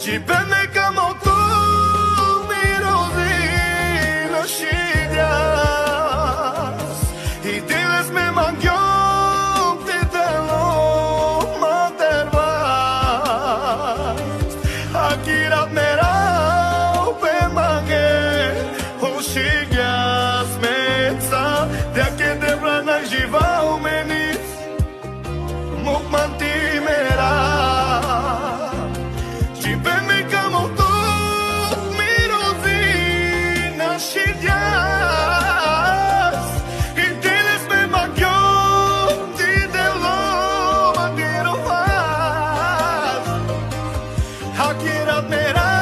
Cipene como tú, mi rodina shidias. Y diles me mangió, te lo matervas. Akira merau, pe mange, o shidias metza. De aquí de brana jiva umenis, muk mantimera. Cipene como tú, mi rodina shidias. Y diles me mangió, te lo matervas. Akira merau.